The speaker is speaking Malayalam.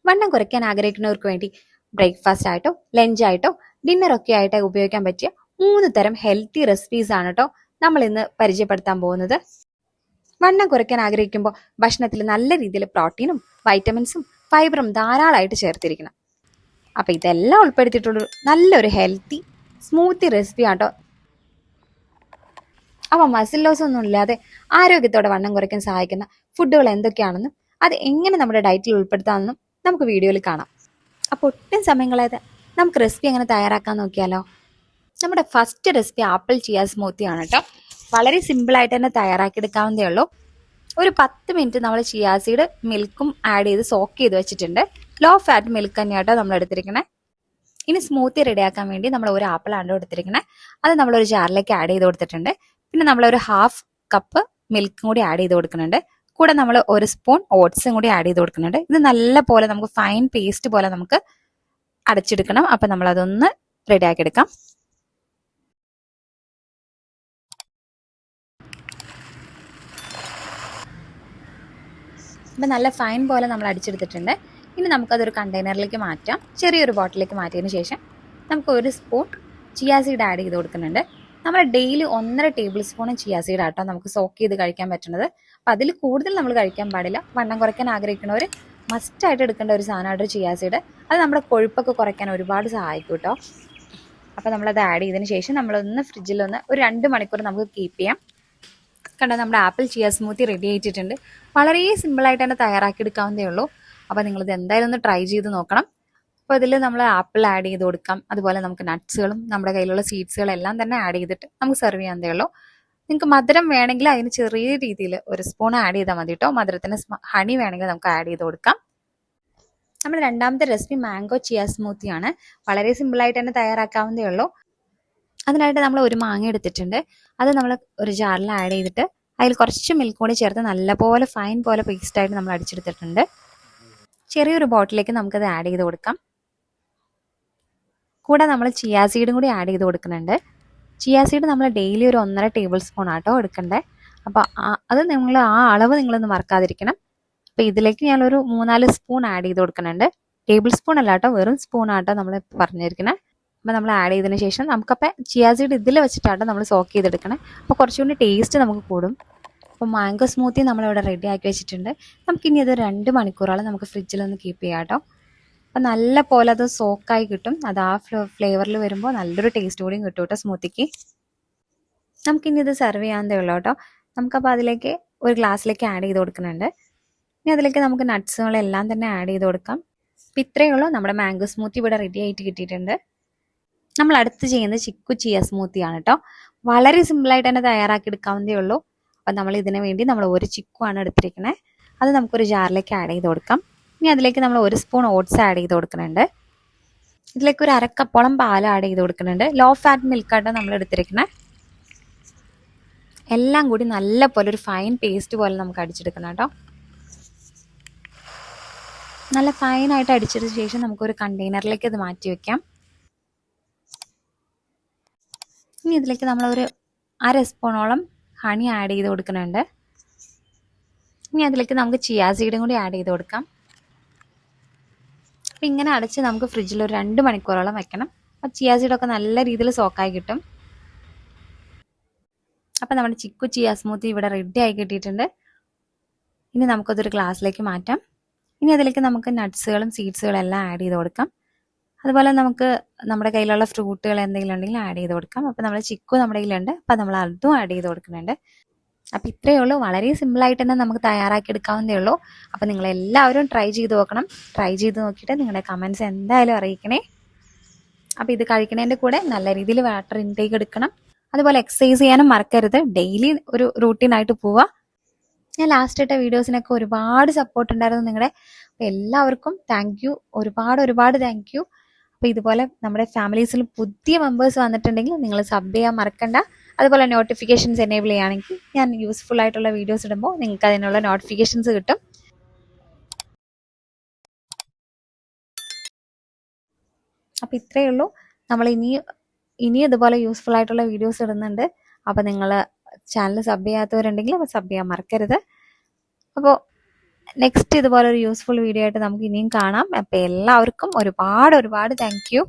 വണ്ണം കുറയ്ക്കാൻ ആഗ്രഹിക്കുന്നവർക്ക് വേണ്ടി ബ്രേക്ക്ഫാസ്റ്റ് ആയിട്ടോ ലഞ്ചായിട്ടോ ഡിന്നറൊക്കെ ആയിട്ട് ഉപയോഗിക്കാൻ പറ്റിയ 3 തരം ഹെൽത്തി റെസിപ്പീസ് ആണ് കേട്ടോ നമ്മൾ ഇന്ന് പരിചയപ്പെടുത്താൻ പോകുന്നത്. വണ്ണം കുറയ്ക്കാൻ ആഗ്രഹിക്കുമ്പോൾ ഭക്ഷണത്തിൽ നല്ല രീതിയിൽ പ്രോട്ടീനും വൈറ്റമിൻസും ഫൈബറും ധാരാളമായിട്ട് ചേർത്തിരിക്കണം. അപ്പൊ ഇതെല്ലാം ഉൾപ്പെടുത്തിയിട്ടുള്ള നല്ലൊരു ഹെൽത്തി സ്മൂത്തി റെസിപ്പി ആട്ടോ. അപ്പൊ മസിൽ ലോസ് ഒന്നും ഇല്ലാതെ ആരോഗ്യത്തോടെ വണ്ണം കുറയ്ക്കാൻ സഹായിക്കുന്ന ഫുഡുകൾ എന്തൊക്കെയാണെന്നും അത് എങ്ങനെ നമ്മുടെ ഡയറ്റിൽ ഉൾപ്പെടുത്താമെന്നും നമുക്ക് വീഡിയോയിൽ കാണാം. അപ്പോൾ ഒട്ടും സമയം കളയാതെ നമുക്ക് റെസിപ്പി എങ്ങനെ തയ്യാറാക്കാൻ നോക്കിയാലോ. നമ്മുടെ first recipe apple chia smoothie ആണ് കേട്ടോ. വളരെ സിമ്പിളായിട്ട് തന്നെ തയ്യാറാക്കിയെടുക്കാവുന്നതേ ഉള്ളൂ. ഒരു 10 മിനിറ്റ് നമ്മൾ ചിയ സീഡ് മിൽക്കും ആഡ് ചെയ്ത് സോക്ക് ചെയ്ത് വെച്ചിട്ടുണ്ട്. ലോ ഫാറ്റ് മിൽക്ക് തന്നെയാട്ടോ നമ്മൾ എടുത്തിരിക്കണേ. ഇനി സ്മൂത്തി റെഡിയാക്കാൻ വേണ്ടി നമ്മൾ ഒരു ആപ്പിൾ ആണ് എടുത്തിരിക്കണേ. അത് നമ്മളൊരു ജാറിലേക്ക് ആഡ് ചെയ്ത് കൊടുത്തിട്ടുണ്ട്. പിന്നെ നമ്മളൊരു 1/2 കപ്പ് മിൽക്കും കൂടി ആഡ് ചെയ്ത് കൊടുക്കുന്നുണ്ട്. കൂടെ നമ്മൾ 1 സ്പൂൺ ഓട്സും കൂടി ആഡ് ചെയ്ത് കൊടുക്കുന്നുണ്ട്. ഇത് നല്ല പോലെ നമുക്ക് ഫൈൻ പേസ്റ്റ് പോലെ നമുക്ക് അടച്ചെടുക്കണം. അപ്പൊ നമ്മൾ അതൊന്ന് റെഡിയാക്കി എടുക്കാം. അപ്പം നല്ല ഫൈൻ പോലെ നമ്മൾ അടിച്ചെടുത്തിട്ടുണ്ട്. ഇനി നമുക്കതൊരു കണ്ടെയ്നറിലേക്ക് മാറ്റാം. ചെറിയൊരു ബോട്ടിലേക്ക് മാറ്റിയതിന് ശേഷം നമുക്ക് 1 സ്പൂൺ ചിയ സീഡ് ആഡ് ചെയ്ത് കൊടുക്കുന്നുണ്ട്. നമ്മൾ daily 1.5 table spoon chia seed ആട്ടോ നമുക്ക് സോക്ക് ചെയ്ത് കഴിക്കാൻ പറ്റുന്നത്. അപ്പം അതിൽ കൂടുതൽ നമ്മൾ കഴിക്കാൻ പാടില്ല. വണ്ണം കുറയ്ക്കാൻ ആഗ്രഹിക്കുന്നവർ മസ്റ്റായിട്ട് എടുക്കേണ്ട ഒരു സാധനമായിട്ട് ചിയ സീഡ്. അത് നമ്മുടെ കൊഴുപ്പൊക്കെ കുറയ്ക്കാൻ ഒരുപാട് സഹായിക്കും കേട്ടോ. അപ്പം നമ്മളത് ആഡ് ചെയ്തതിന് ശേഷം നമ്മളൊന്ന് ഫ്രിഡ്ജിലൊന്ന് ഒരു 2 മണിക്കൂർ നമുക്ക് കീപ്പ് ചെയ്യാം. കണ്ടോ, നമ്മുടെ ആപ്പിൾ ചിയ സ്മൂത്തി റെഡി ആയിട്ടുണ്ട്. വളരെ സിമ്പിളായിട്ട് തന്നെ തയ്യാറാക്കിയെടുക്കാവുന്നതേ ഉള്ളൂ. അപ്പോൾ നിങ്ങളിത് എന്തായാലും ഒന്ന് ട്രൈ ചെയ്ത് നോക്കണം. അപ്പോൾ ഇതിൽ നമ്മൾ ആപ്പിൾ ആഡ് ചെയ്ത് കൊടുക്കാം. അതുപോലെ നമുക്ക് നട്ട്സുകളും നമ്മുടെ കയ്യിലുള്ള സീഡ്സുകളും എല്ലാം തന്നെ ആഡ് ചെയ്തിട്ട് നമുക്ക് സെർവ് ചെയ്യാവുന്നതേ ഉള്ളൂ. നിങ്ങൾക്ക് മധുരം വേണമെങ്കിൽ അതിന് ചെറിയ രീതിയിൽ 1 സ്പൂൺ ആഡ് ചെയ്താൽ മതി കേട്ടോ. മധുരത്തിന് ഹണി വേണമെങ്കിൽ നമുക്ക് ആഡ് ചെയ്ത് കൊടുക്കാം. നമ്മുടെ രണ്ടാമത്തെ റെസിപ്പി മാംഗോ ചിയ സ്മൂത്തിയാണ്. വളരെ സിമ്പിളായിട്ട് തന്നെ തയ്യാറാക്കാവുന്നതേ ഉള്ളൂ. അതിനായിട്ട് നമ്മൾ ഒരു മാങ്ങ എടുത്തിട്ടുണ്ട്. അത് നമ്മൾ ഒരു ജാറിൽ ആഡ് ചെയ്തിട്ട് അതിൽ കുറച്ച് മിൽക്ക് കൂടി ചേർത്ത് നല്ലപോലെ ഫൈൻ പോലെ പേസ്റ്റായിട്ട് നമ്മൾ അടിച്ചെടുത്തിട്ടുണ്ട്. ചെറിയൊരു ബോട്ടിലേക്ക് നമുക്കത് ആഡ് ചെയ്ത് കൊടുക്കാം. കൂടെ നമ്മൾ ചിയ സീഡും കൂടി ആഡ് ചെയ്ത് കൊടുക്കുന്നുണ്ട്. ചിയ സീഡ് നമ്മൾ ഡെയിലി ഒരു 1.5 ടേബിൾ സ്പൂൺ ആട്ടോ എടുക്കണ്ടേ. അപ്പോൾ അത് നിങ്ങൾ ആ അളവ് നിങ്ങളൊന്ന് മറക്കാതിരിക്കണം. അപ്പോൾ ഇതിലേക്ക് ഞാനൊരു 3-4 സ്പൂൺ ആഡ് ചെയ്ത് കൊടുക്കുന്നുണ്ട്. ടേബിൾ സ്പൂൺ അല്ല കേട്ടോ, വെറും സ്പൂൺ ആട്ടോ നമ്മൾ പറഞ്ഞിരിക്കണേ. അപ്പോൾ നമ്മൾ ആഡ് ചെയ്തതിന് ശേഷം നമുക്കപ്പോൾ ചിയ സീഡ് ഇതിൽ വെച്ചിട്ടാണ് നമ്മൾ സോക്ക് ചെയ്തെടുക്കണേ. അപ്പോൾ കുറച്ചുകൂടി ടേസ്റ്റ് നമുക്ക് കൂടും. അപ്പോൾ മാംഗോ സ്മൂത്തി നമ്മളിവിടെ റെഡി ആക്കി വെച്ചിട്ടുണ്ട്. നമുക്കിനി അത് 2 മണിക്കൂറോളം നമുക്ക് ഫ്രിഡ്ജിലൊന്ന് കീപ്പ് ചെയ്യാം കേട്ടോ. അപ്പോൾ നല്ല പോലെ അത് സോക്കായി കിട്ടും. അത് ആ ഫ്ലേവറിൽ വരുമ്പോൾ നല്ലൊരു ടേസ്റ്റ് കൂടിയും കിട്ടും കേട്ടോ സ്മൂത്തിക്ക്. നമുക്കിനി ഇത് സെർവ് ചെയ്യാവുന്നതേ ഉള്ളൂ കേട്ടോ. നമുക്കപ്പോൾ അതിലേക്ക് ഒരു ഗ്ലാസ്സിലേക്ക് ആഡ് ചെയ്ത് കൊടുക്കുന്നുണ്ട്. ഇനി അതിലേക്ക് നമുക്ക് നട്ട്സുകളെല്ലാം തന്നെ ആഡ് ചെയ്ത് കൊടുക്കാം. അപ്പോൾ ഇത്രയേ ഉള്ളൂ, നമ്മുടെ മാംഗോ സ്മൂത്തി ഇവിടെ റെഡി ആയിട്ട് കിട്ടിയിട്ടുണ്ട്. നമ്മൾ അടുത്ത് ചെയ്യുന്നത് ചിക്കു ചിയ സ്മൂത്തിയാണ് കേട്ടോ. വളരെ സിമ്പിളായിട്ട് തന്നെ തയ്യാറാക്കി എടുക്കാവുന്നതേ ഉള്ളൂ. അപ്പം നമ്മൾ ഇതിനു വേണ്ടി നമ്മൾ 1 ചിക്കു ആണ് എടുത്തിരിക്കുന്നത്. അത് നമുക്കൊരു ജാറിലേക്ക് ആഡ് ചെയ്ത് കൊടുക്കാം. ഇനി അതിലേക്ക് നമ്മൾ 1 സ്പൂൺ ഓട്സ് ആഡ് ചെയ്ത് കൊടുക്കുന്നുണ്ട്. ഇതിലേക്ക് ഒരു 1/2 കപ്പോളം പാൽ ആഡ് ചെയ്ത് കൊടുക്കുന്നുണ്ട്. ലോ ഫാറ്റ് മിൽക്കാണ് നമ്മൾ എടുത്തിരിക്കുന്നത്. എല്ലാം കൂടി നല്ല പോലെ ഒരു ഫൈൻ പേസ്റ്റ് പോലെ നമുക്ക് അടിച്ചെടുക്കണം കേട്ടോ. നല്ല ഫൈനായിട്ട് അടിച്ചതിന് ശേഷം നമുക്കൊരു കണ്ടെയ്നറിലേക്ക് അത് മാറ്റി വെക്കാം. ഇനി ഇതിലേക്ക് നമ്മളൊരു 1/2 സ്പൂണോളം ഹണി ആഡ് ചെയ്ത് കൊടുക്കുന്നുണ്ട്. ഇനി അതിലേക്ക് നമുക്ക് ചിയ സീഡും കൂടി ആഡ് ചെയ്ത് കൊടുക്കാം. അപ്പം ഇങ്ങനെ അടച്ച് നമുക്ക് ഫ്രിഡ്ജിൽ ഒരു 2 മണിക്കൂറോളം വെക്കണം. അപ്പോൾ ചിയ സീഡൊക്കെ നല്ല രീതിയിൽ സോക്കായി കിട്ടും. അപ്പം നമ്മുടെ ചിക്കു ചിയ സ്മൂത്തി ഇവിടെ റെഡി ആയി കിട്ടിയിട്ടുണ്ട്. ഇനി നമുക്കതൊരു ഗ്ലാസ്സിലേക്ക് മാറ്റാം. ഇനി അതിലേക്ക് നമുക്ക് നട്ട്സുകളും സീഡ്സുകളും എല്ലാം ആഡ് ചെയ്ത് കൊടുക്കാം. അതുപോലെ നമുക്ക് നമ്മുടെ കയ്യിലുള്ള ഫ്രൂട്ടുകൾ എന്തെങ്കിലും ഉണ്ടെങ്കിൽ ആഡ് ചെയ്ത് കൊടുക്കാം. അപ്പോൾ നമ്മൾ ചിക്കു നമ്മുടെ കയ്യിലുണ്ട്, അപ്പോൾ നമ്മൾ അതും ആഡ് ചെയ്ത് കൊടുക്കുന്നുണ്ട്. അപ്പോൾ ഇത്രയേ ഉള്ളൂ, വളരെ സിമ്പിളായിട്ട് തന്നെ നമുക്ക് തയ്യാറാക്കി എടുക്കാവുന്നതേ ഉള്ളൂ. അപ്പോൾ നിങ്ങളെല്ലാവരും ട്രൈ ചെയ്ത് നോക്കണം. ട്രൈ ചെയ്ത് നോക്കിയിട്ട് നിങ്ങളുടെ കമൻറ്റ്സ് എന്തായാലും അറിയിക്കണേ. അപ്പോൾ ഇത് കഴിക്കണതിൻ്റെ കൂടെ നല്ല രീതിയിൽ വാട്ടർ ഇൻടേക്ക് എടുക്കണം. അതുപോലെ എക്സസൈസ് ചെയ്യാനും മറക്കരുത്. ഡെയിലി ഒരു റൂട്ടീനായിട്ട് പോവുക. ഞാൻ ലാസ്റ്റ് ഇട്ട വീഡിയോസിനൊക്കെ ഒരുപാട് സപ്പോർട്ട് ഉണ്ടായിരുന്നു നിങ്ങളുടെ. അപ്പോൾ എല്ലാവർക്കും താങ്ക് യു, ഒരുപാട് താങ്ക് യു. അപ്പോൾ ഇതുപോലെ നമ്മുടെ ഫാമിലീസിൽ പുതിയ മെമ്പേഴ്സ് വന്നിട്ടുണ്ടെങ്കിൽ നിങ്ങൾ സബ് ചെയ്യാൻ മറക്കണ്ട. അതുപോലെ നോട്ടിഫിക്കേഷൻസ് എനേബിൾ ചെയ്യുകയാണെങ്കിൽ ഞാൻ യൂസ്ഫുൾ ആയിട്ടുള്ള വീഡിയോസ് ഇടുമ്പോൾ നിങ്ങൾക്ക് അതിനുള്ള നോട്ടിഫിക്കേഷൻസ് കിട്ടും. അപ്പോൾ ഇത്രയേ ഉള്ളൂ. നമ്മൾ ഇനി ഇതുപോലെ യൂസ്ഫുൾ ആയിട്ടുള്ള വീഡിയോസ് ഇടുന്നുണ്ട്. അപ്പോൾ നിങ്ങൾ ചാനൽ സബ് ചെയ്യാത്തവരുണ്ടെങ്കിൽ അപ്പോൾ സബ് ചെയ്യാൻ മറക്കരുത്. അപ്പോൾ നെക്സ്റ്റ് ഇതുപോലെ ഒരു യൂസ്ഫുൾ വീഡിയോ ആയിട്ട് നമുക്ക് ഇനിയും കാണാം. അപ്പോൾ എല്ലാവർക്കും ഒരുപാട് താങ്ക് യു.